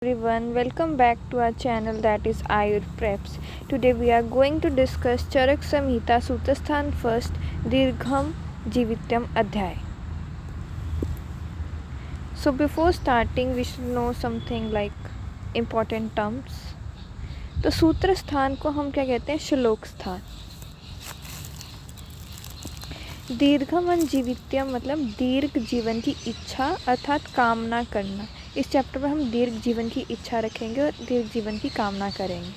Everyone, welcome back to our channel that is Ayur Preps. Today we are going to discuss Charak Samhita Sutasthan first Dirgham Jivityam Adhyay. So before starting we should know something like important terms. तो सूत्र स्थान को हम क्या कहते हैं? श्लोक स्थान. दीर्घम जीवित्यम मतलब दीर्घ जीवन की इच्छा अर्थात कामना करना. इस चैप्टर में हम दीर्घ जीवन की इच्छा रखेंगे और दीर्घ जीवन की कामना करेंगे.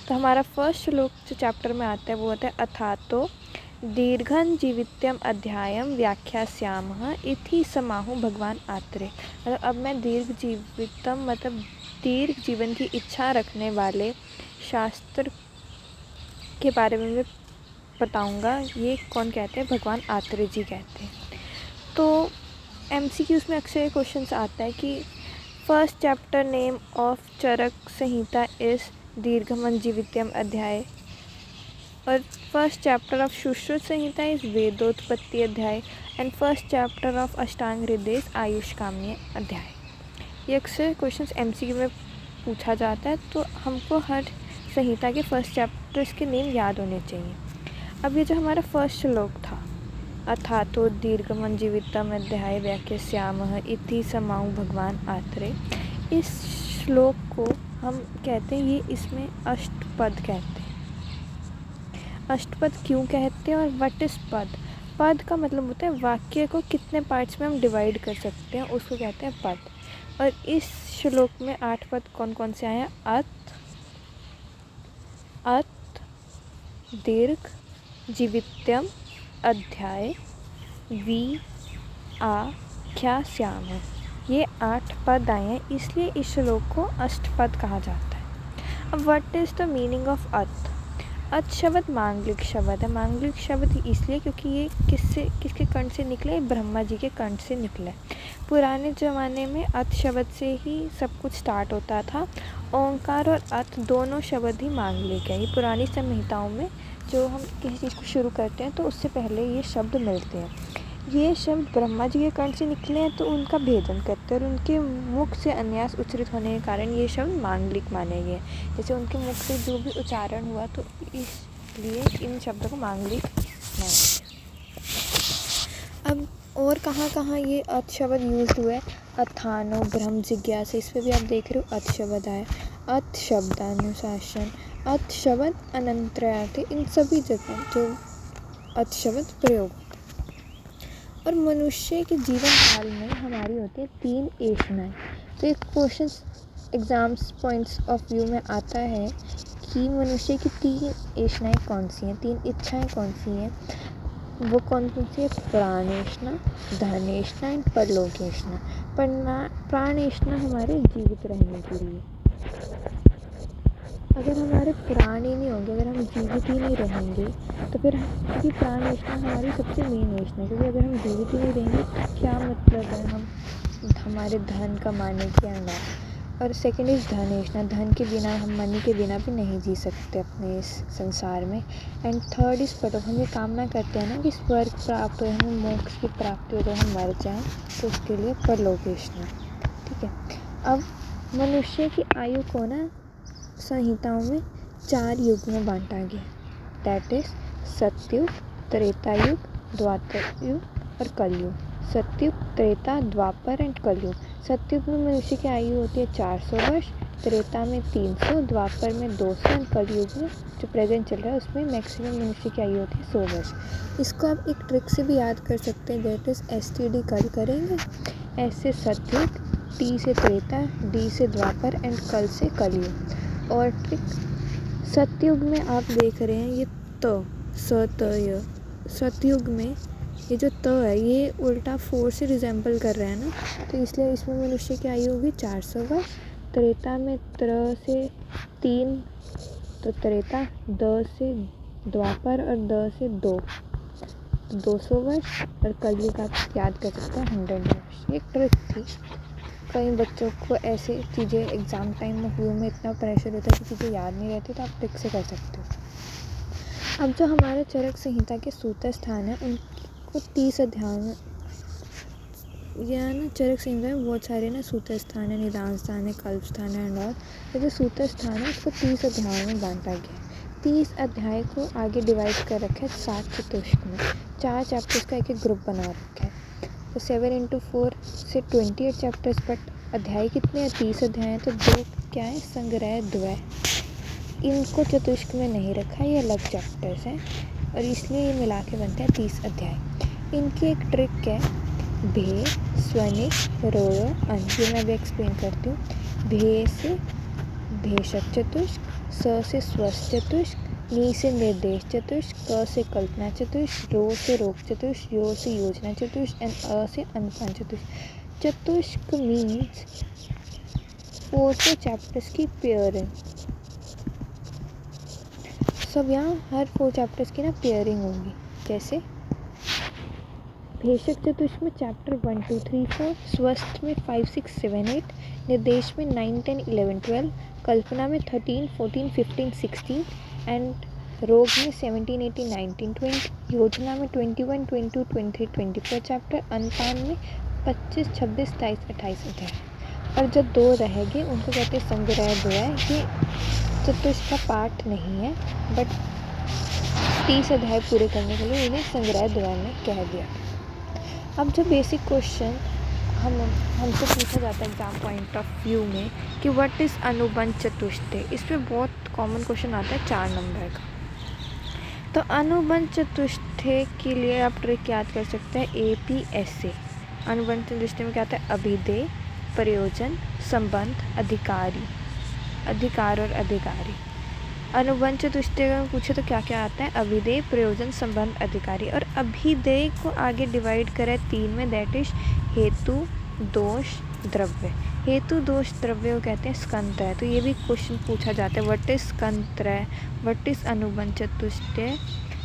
तो हमारा फर्स्ट श्लोक जो चैप्टर में आता है वो होता है अथातो दीर्घं जीवित्यम अध्यायम व्याख्यास्यामः इति समाहु भगवान आत्रे. मतलब अब मैं दीर्घ जीवितम मतलब दीर्घ जीवन की इच्छा रखने वाले शास्त्र के बारे में मैं बताऊंगा. ये कौन कहते हैं? भगवान आत्रे जी कहते हैं. तो MCQs में अक्सर क्वेश्चंस आता है कि first chapter name of Charaka Samhita is Dirgham Jivitiyam Adhyay और first chapter of Sushruta Samhita is Vedotpatti Adhyay and first chapter of अष्टांग हृदय आयुष काम्य अध्याय. ये अक्सर क्वेश्चंस MCQ में पूछा जाता है, तो हमको हर संहिता के फर्स्ट चैप्टर्स के नेम याद होने चाहिए. अब ये जो हमारा फर्स्ट श्लोक था अथातो दीर्घम जीवितम अध्याय व्याख्यास्यामः इति समाहु भगवान आत्रे. इस श्लोक को हम कहते हैं, ये इसमें अष्टपद कहते हैं. अष्टपद क्यों कहते हैं और व्हाट इज पद? पद का मतलब होता है वाक्य को कितने पार्ट्स में हम डिवाइड कर सकते हैं, उसको कहते हैं पद. और इस श्लोक में 8 पद कौन कौन से आए हैं? अत दीर्घ जीवित्यम अध्याय व्याख्यास्याम. ये 8 पद आए हैं, इसलिए इस श्लोक को अष्टपद कहा जाता है. अब what is the meaning of अत? अत शब्द मांगलिक शब्द है. मांगलिक शब्द इसलिए क्योंकि ये किसके कंठ से निकले? ब्रह्मा जी के कंठ से निकला है. पुराने ज़माने में अत शब्द से ही सब कुछ स्टार्ट होता था. ओंकार और अत दोनों शब्द ही मांगलिक है. ये पुरानी संहिताओं में जो हम किसी चीज़ को शुरू करते हैं तो उससे पहले ये शब्द मिलते हैं. ये शब्द ब्रह्मा जी के कंठ से निकले हैं तो उनका भेदन करते हैं और उनके मुख से अन्यास उच्चारित होने के कारण ये शब्द मांगलिक माने गए. जैसे उनके मुख से जो भी उच्चारण हुआ तो इसलिए इन शब्दों को मांगलिक माने. अब और कहाँ कहाँ ये अत शब्द यूज हुआ है? अथानो ब्रह्म जिज्ञासा, इस पर भी आप देख रहे हो अत शब्द आया. अत शब्दानुशासन, अत शब्द अनंतरार्थ, इन सभी जगह जो अत शब्द प्रयोग. और मनुष्य के जीवन काल में हमारी होती है 3 ऐषणाएँ. तो एक question exams points of view में आता है कि मनुष्य की 3 ऐषणाएँ कौन सी हैं, 3 इच्छाएँ कौन सी हैं. वो कौन कौन सी है? प्राणेषणा, धनेषणा एंड परलोकेषणा. प्राणेषणा हमारे जीवित रहने के लिए. अगर हमारे प्राण ही नहीं होंगे, अगर हम जीवित ही नहीं रहेंगे तो फिर क्योंकि प्राणेषणा हमारी सबसे मेन ऐषणा है. क्योंकि अगर हम जीवित ही नहीं रहेंगे तो क्या मतलब है हम हमारे धन कमाने के अंदर. और सेकंड इज़ धनेषणा, धन के बिना हम मनी के बिना भी नहीं जी सकते अपने इस संसार में. एंड थर्ड इज़ परो, हम ये कामना करते हैं ना कि स्वर्ग प्राप्त हो, हमें मोक्ष की प्राप्ति हो, जब हम मर जाएं तो उसके लिए परलोकेषणा. ठीक है. अब मनुष्य की आयु को ना संहिताओं में 4 युग में बांटा गया. दैट इज सतयुग, त्रेता युग, द्वापर युग और कलयुग. सतयुग, त्रेता, द्वापर एंड कलयुग. सतयुग में मनुष्य की आयु होती है 400 वर्ष, त्रेता में 300, द्वापर में 200 एंड कलयुग में जो प्रेजेंट चल रहा है उसमें मैक्सिमम मनुष्य की आयु होती है 100 वर्ष. इसको आप एक ट्रिक से भी याद कर सकते हैं. दैट इज STD कल करेंगे, S से सतयुग, T से त्रेता, D से द्वापर एंड कल से कलयुग. और ट्रिक, सतयुग में आप देख रहे हैं ये य. सतयुग में ये जो त है ये उल्टा 4 से रिजेंबल कर रहा है ना, तो इसलिए इसमें मनुष्य की आयु होगी 400 वर्ष. त्रेता में त्र से 3 तो त्रेता, द से द्वापर और द से 2 200 वर्ष. और कलयुग आप याद कर सकते हैं 100 वर्ष. ये ट्रिक थी. कई बच्चों को ऐसे चीज़ें एग्ज़ाम टाइम में व्यू में इतना प्रेशर होता है कि चीज़ें याद नहीं रहती, तो आप ट्रिक से कर सकते हो. अब जो हमारे चरक संहिता के सूत्र स्थान है उनको 30 अध्यायों में ये ना चरक संहिता में बहुत सारे ना सूत्र स्थान है, निदान स्थान है, कल्प स्थान है एंड ऑल। तो जो सूत्र स्थान है उसको 30 अध्यायों में बांटा गया है। 30 अध्याय को आगे डिवाइड कर रखा है 7 चतुष्क में। 4 चैप्टर्स का एक एक ग्रुप बना रखा है। तो 7 × 4 से 28 चैप्टर्स, बट अध्याय कितने हैं? 30 अध्याय हैं। तो 2 क्या है? संग्रह, द्वय, इनको चतुष्क में नहीं रखा, ये अलग चैप्टर्स हैं और इसलिए ये मिला के बनते हैं 30 अध्याय। इनकी एक ट्रिक है, भे, स्वनिक, रोयो, अन। ये मैं भी एक्सप्लेन करती हूँ। भे से भेषक चतुष्क, स से स्वस्थ चतुष्क, नी से निर्देश चतुष्क, क से कल्पना चतुष्क, रो से रोग चतुष्क, यो से योजना चतुष्क एंड अ से अनुपान चतुष्क। चतुष्क मीन्स 4 चैप्टर्स की पेयरिंग। सब यहाँ हर 4 चैप्टर्स की ना पेयरिंग होगी। जैसे भेषक चतुष्क में चैप्टर 1, 2, 3, 4, स्वस्थ में 5, 6, 7, 8, निर्देश में 9, 10, 11, 12, कल्पना में 13, 14, 15, 16 एंड रोग में 17, 18, 19, 20, योजना में 21, 22, 23, 24 चैप्टर, अनुपान में 25, 26, 27, 28 अध्याय। और जो 2 रह गए उनको कहते हैं संग्रह, द्वय। ये चतुष्क का पार्ट नहीं है, बट 30 अध्याय पूरे करने के लिए उन्हें संग्रह, द्वय में कह दिया। अब जो बेसिक क्वेश्चन हमसे पूछा जाता है एग्जाम पॉइंट ऑफ व्यू में कि व्हाट इज़ अनुबंध चतुष्टय, इस पर बहुत कॉमन क्वेश्चन आता है 4 नंबर का। तो अनुबंध चतुष्टय के लिए आप ट्रिक याद कर सकते हैं APSA। अनुबंध चतुष्टय में क्या आता है? अभिधेय, प्रयोजन, संबंध, अधिकार और अधिकारी। अनुबंध चतुष्टय में पूछे तो क्या क्या आता है? अभिधेय, प्रयोजन, संबंध, अधिकारी। और अभिधेय को आगे डिवाइड करें 3 में, दैट इज हेतु, दोष, द्रव्य। हेतु, दोष, द्रव्य को कहते हैं स्कंत्रय। तो ये भी क्वेश्चन पूछा जाता है, व्हाट इज स्कंत्रय, व्हाट इज अनुबंध चतुष्टय।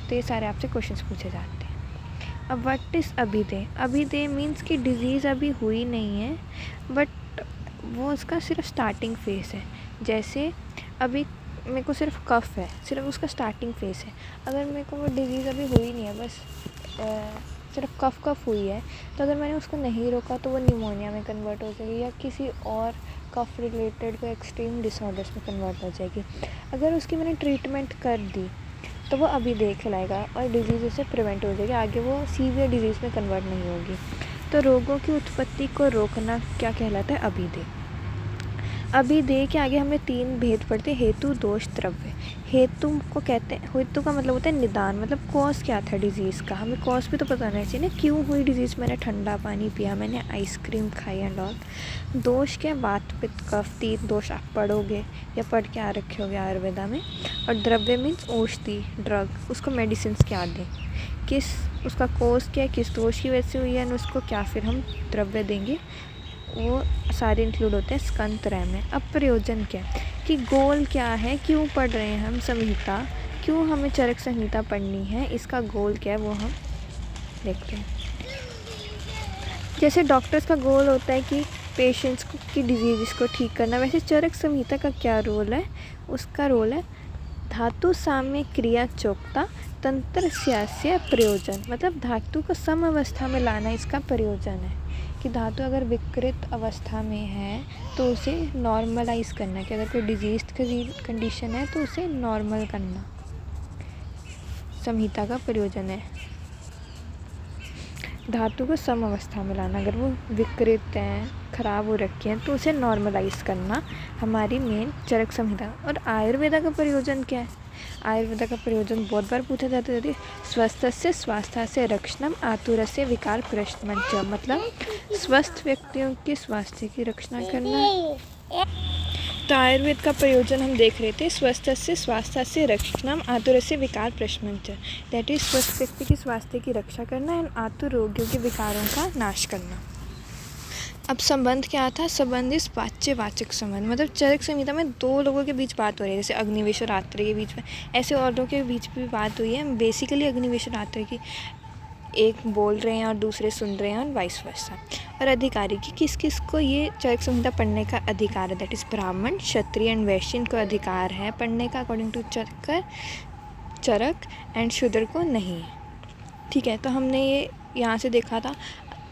तो ये सारे आपसे क्वेश्चन पूछे जाते हैं। अब व्हाट इज अभिधेय? अभिधेय मीन्स कि डिजीज़ अभी हुई नहीं है, बट वो उसका सिर्फ स्टार्टिंग फेस है। जैसे अभी मेरे को सिर्फ कफ है, सिर्फ उसका स्टार्टिंग फेस है। अगर मेरे को वो डिजीज़ अभी हुई नहीं है, बस सिर्फ कफ हुई है, तो अगर मैंने उसको नहीं रोका तो वो निमोनिया में कन्वर्ट हो जाएगी या किसी और कफ रिलेटेड कोई एक्सट्रीम डिसऑर्डर्स में कन्वर्ट हो जाएगी। अगर उसकी मैंने ट्रीटमेंट कर दी तो वो अभिधेय कहलाएगा और डिजीज़ उससे प्रिवेंट हो जाएगी, आगे वो सीवियर डिजीज़ में कन्वर्ट नहीं होगी। तो रोगों की उत्पत्ति को रोकना क्या कहलाता है? अभिधेय। अभिधेय के आगे हमें 3 भेद पड़ते हैं, हेतु, दोष, द्रव्य। हेतु को कहते हैं, हेतु का मतलब होता है निदान, मतलब कॉज क्या था डिजीज़ का, हमें कॉज भी तो पता होना चाहिए ना, क्यों हुई डिजीज़। मैंने ठंडा पानी पिया, मैंने आइसक्रीम खाई एंड ऑल। दोष क्या? वात, पित्त, कफ। 3 दोष आप पढ़ोगे या पढ़ के आ रखे होगे आयुर्वेदा में। और द्रव्य मीन्स औषधि, ड्रग, उसको मेडिसिन क्या दें, किस उसका कॉज क्या है, किस दोष की वजह से हुई है, और उसको क्या फिर हम द्रव्य देंगे, वो सारे इंक्लूड होते हैं स्कंत्रय में। अब प्रयोजन क्या है कि गोल क्या है, क्यों पढ़ रहे हैं हम संहिता, क्यों हमें चरक संहिता पढ़नी है, इसका गोल क्या है वो हम देखते हैं। जैसे डॉक्टर्स का गोल होता है कि पेशेंट्स की डिजीज़ को ठीक करना, वैसे चरक संहिता का क्या रोल है? उसका रोल है धातु साम्य क्रिया चोक्ता तंत्र स्यास्य प्रयोजन, मतलब धातु को सम अवस्था में लाना इसका प्रयोजन है। कि धातु अगर विकृत अवस्था में है तो उसे नॉर्मलाइज करना, कि अगर कोई डिजीज कंडीशन है तो उसे नॉर्मल करना संहिता का प्रयोजन है। धातु को सम अवस्था में लाना, अगर वो विकृत हैं, खराब हो रखी हैं, तो उसे नॉर्मलाइज करना हमारी मेन चरक संहिता। और आयुर्वेदा का प्रयोजन क्या है? आयुर्वेदा का प्रयोजन बहुत बार पूछा जाता है, स्वस्थस्य स्वास्थ्य रक्षणम आतुरस्य विकार प्रशमनच, मतलब स्वस्थ व्यक्तियों के स्वास्थ्य की रक्षा करना। तो आयुर्वेद का प्रयोजन हम देख रहे थे, स्वस्थस्य स्वास्थ्य रक्षणम आतुरस्य विकार प्रशमनच, दैट इज स्वस्थ व्यक्ति के स्वास्थ्य की रक्षा करना एंड आतुर रोगियों के विकारों का नाश करना। अब संबंध क्या था? संबंध इस वाच्यवाचक संबंध, मतलब चरक संहिता में 2 लोगों के बीच बात हो रही है, जैसे अग्निवेश और आत्रेय के बीच में, ऐसे और लोगों के बीच भी बात हुई है। बेसिकली अग्निवेश और आत्रेय की, एक बोल रहे हैं और दूसरे सुन रहे हैं और वाइस वर्सा। और अधिकारी की, किस किस को ये चरक संहिता पढ़ने का अधिकार है? दैट इज़ ब्राह्मण, क्षत्रिय एंड वैश्य को अधिकार है पढ़ने का अकॉर्डिंग टू चरक एंड शूद्र को नहीं। ठीक है, तो हमने ये यहाँ से देखा था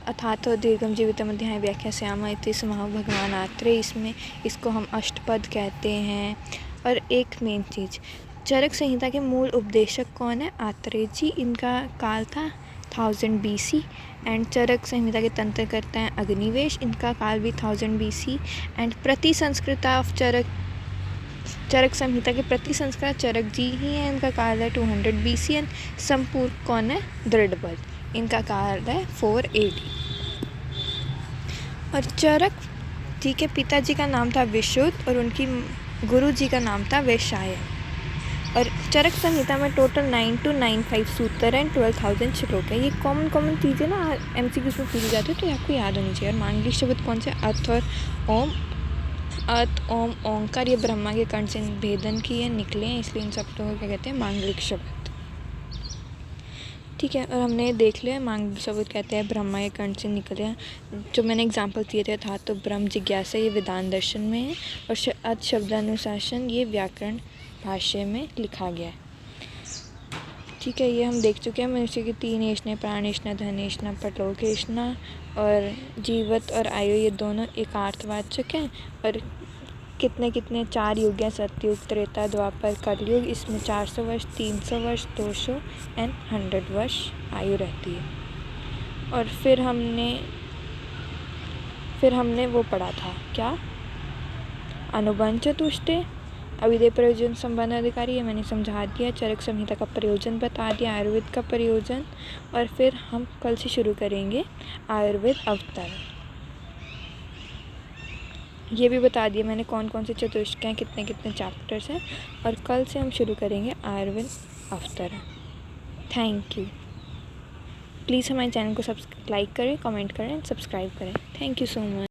अथातो दीर्घम जीवितम अध्याय व्याख्या श्यामा इति समाह भगवान आत्रेय, इसमें इसको हम अष्टपद कहते हैं। और एक मेन चीज़, चरक संहिता के मूल उपदेशक कौन है? आत्रेय जी। इनका काल था 1000 BC एंड चरक संहिता के तंत्र करता है अग्निवेश, इनका काल भी 1000 BC एंड प्रति संस्कृता ऑफ चरक संहिता के प्रति संस्कृत चरक जी ही हैं, इनका काल है 200 BC एंड संपूर्ण कौन है? दृढ़बल, इनका काल है 4 AD। और चरक जी के पिताजी का नाम था विशुद्ध और उनकी गुरु जी का नाम था वैशायन। और चरक संहिता में टोटल 9295 सूत्र हैं, 12,000 श्लोक है। ये कॉमन चीज़ें ना MCQs में पूछी जाती है, तो आपको याद होनी चाहिए। और मांगलिक शब्द कौन से? अथ और ओम। अत ओम ओंकार ये ब्रह्मा के कर्ण से भेदन किए निकले हैं, इसलिए इन शब्दों को क्या कहते हैं? मांगलिक शब्द। ठीक है, और हमने देख लिया मांगलिक शब्द कहते हैं ब्रह्मा के कर्ण से निकले हैं। जो मैंने एग्जांपल दिए थे था तो ब्रह्म जिज्ञासा ये वेदांत दर्शन में है, और अत शब्दानुशासन ये व्याकरण भाष्य में लिखा गया है। ठीक है, ये हम देख चुके हैं मनुष्य की 3 ऐष्णा, प्राणेष्णा, धनेष्णा, परलोकेष्णा, और जीवत और आयु ये दोनों एकार्थवाचक हैं। और कितने 4 युग हैं? सतयुग, त्रेता, द्वापर, कलयुग। इसमें 400 वर्ष, 300 वर्ष, 200 एंड 100 वर्ष आयु रहती है। और फिर हमने वो पढ़ा था क्या? अनुबंध चतुष्टय, अविधेय प्रयोजन संबंध अधिकारी, ये मैंने समझा दिया। चरक संहिता का प्रयोजन बता दिया, आयुर्वेद का प्रयोजन। और फिर हम कल से शुरू करेंगे आयुर्वेद अवतरण, ये भी बता दिया मैंने कौन कौन से चतुष्टय हैं, कितने चैप्टर्स हैं। और कल से हम शुरू करेंगे आयुर्वेद अवतरण। Thank you. प्लीज़ हमारे चैनल को लाइक करें, कमेंट करें, सब्सक्राइब करें। Thank you so much.